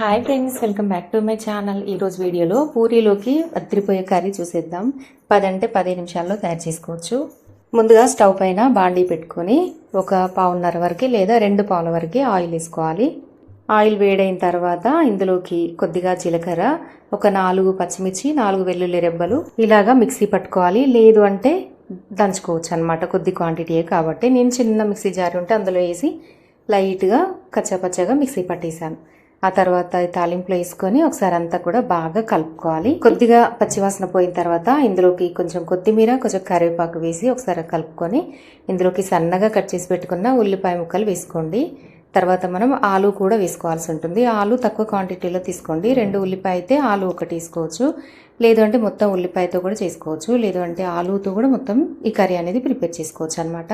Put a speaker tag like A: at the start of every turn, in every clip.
A: Hi friends, welcome back to my channel. ఈరోజు వీడియోలో పూరీలోకి అద్దరిపోయే curry చూసేద్దాం. 10 నిమిషాల్లో తయారు చేసుకోవచ్చు. ముందుగా స్టవ్ పైన బాండీ పెట్టుకొని ఒక పావున్నర వరకు లేదా 2 పావుల వరకు ఆయిల్ వేసుకోవాలి. ఆయిల్ వేడైన తర్వాత ఇందులోకి కొద్దిగా జీలకర్ర, ఒక 4 పచ్చిమిర్చి, 4 వెల్లుల్లి రెబ్బలు ఇలాగా మిక్సీ పట్టుకోవాలి. లేదు అంటే దంచుకోవచ్చు అనమాట. కొద్ది క్వాంటిటీయే కాబట్టి నేను చిన్న మిక్సీ జార్ ఉంటే అందులో వేసి లైట్గా కచ్చాపచ్చగా మిక్సీ పట్టేశాను. ఆ తర్వాత తాలింపులో వేసుకొని ఒకసారి అంతా కూడా బాగా కలుపుకోవాలి. కొద్దిగా పచ్చివాసన పోయిన తర్వాత ఇందులోకి కొంచెం కొత్తిమీర, కొంచెం కరివేపాకు వేసి ఒకసారి కలుపుకొని ఇందులోకి సన్నగా కట్ చేసి పెట్టుకున్న ఉల్లిపాయ ముక్కలు వేసుకోండి. తర్వాత మనం ఆలు కూడా వేసుకోవాల్సి ఉంటుంది. ఆలు తక్కువ క్వాంటిటీలో తీసుకోండి. 2 ఉల్లిపాయ అయితే ఆలు ఒకటి తీసుకోవచ్చు. లేదు అంటే మొత్తం ఉల్లిపాయతో కూడా చేసుకోవచ్చు. లేదు అంటే ఆలుతో కూడా మొత్తం ఈ కర్రీ అనేది ప్రిపేర్ చేసుకోవచ్చు అనమాట.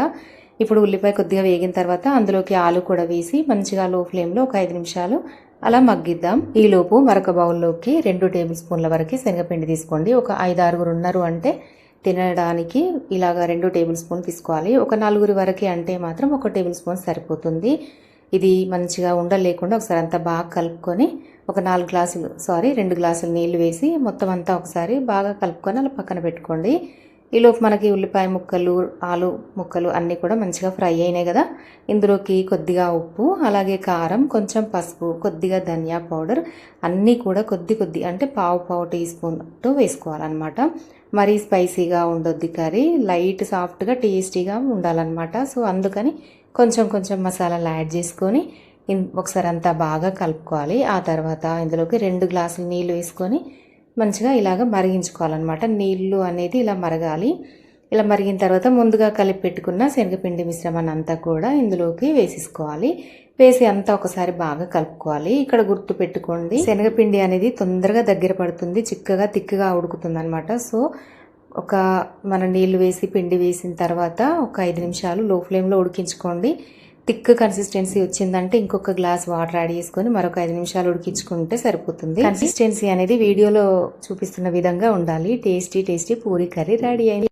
A: ఇప్పుడు ఉల్లిపాయ కొద్దిగా వేగిన తర్వాత అందులోకి ఆలు కూడా వేసి మంచిగా లో ఫ్లేమ్లో ఒక 5 నిమిషాలు అలా మగ్గిద్దాం. ఈలోపు మరొక బౌల్లోకి 2 టేబుల్ స్పూన్ల వరకు శనగపిండి తీసుకోండి. ఒక 5-6 ఉన్నారు అంటే తినడానికి ఇలాగా 2 టేబుల్ స్పూన్ తీసుకోవాలి. ఒక 4 వరకు అంటే మాత్రం 1 టేబుల్ స్పూన్ సరిపోతుంది. ఇది మంచిగా ఉండలేకుండా ఒకసారి అంతా బాగా కలుపుకొని ఒక 2 గ్లాసులు నీళ్లు వేసి మొత్తం అంతా ఒకసారి బాగా కలుపుకొని అలా పక్కన పెట్టుకోండి. ఈలోపు మనకి ఉల్లిపాయ ముక్కలు, ఆలు ముక్కలు అన్నీ కూడా మంచిగా ఫ్రై అయినాయి కదా. ఇందులోకి కొద్దిగా ఉప్పు, అలాగే కారం, కొంచెం పసుపు, కొద్దిగా ధనియా పౌడర్ అన్నీ కూడా కొద్ది అంటే పావు టీ స్పూన్తో వేసుకోవాలన్నమాట. మరీ స్పైసీగా ఉండొద్ది కర్రీ, లైట్ సాఫ్ట్గా టేస్టీగా ఉండాలన్నమాట. సో అందుకని కొంచెం మసాలాలు యాడ్ చేసుకొని ఒకసారి అంతా బాగా కలుపుకోవాలి. ఆ తర్వాత ఇందులోకి 2 గ్లాసులు నీళ్ళు వేసుకొని మంచిగా ఇలాగ మరిగించుకోవాలన్నమాట. నీళ్ళు అనేది ఇలా మరగాలి. ఇలా మరిగిన తర్వాత ముందుగా కలిపి పెట్టుకున్న శనగపిండి మిశ్రమాన్ని అంతా కూడా ఇందులోకి వేసేసుకోవాలి. వేసి అంతా ఒకసారి బాగా కలుపుకోవాలి. ఇక్కడ గుర్తు పెట్టుకోండి, శనగపిండి అనేది తొందరగా దగ్గర పడుతుంది, చిక్కగా తిక్కగా ఉడుకుతుంది అనమాట. సో మన నీళ్లు వేసి పిండి వేసిన తర్వాత ఒక 5 నిమిషాలు లో ఫ్లేమ్లో ఉడికించుకోండి. థిక్ కన్సిస్టెన్సీ వచ్చిందంటే ఇంకొక గ్లాస్ వాటర్ యాడ్ చేసుకొని మరొక 5 నిమిషాలు ఉడికించుకుంటే సరిపోతుంది. కన్సిస్టెన్సీ అనేది వీడియోలో చూపిస్తున్న విధంగా ఉండాలి. టేస్టీ పూరీ కర్రీ రెడీ అయింది.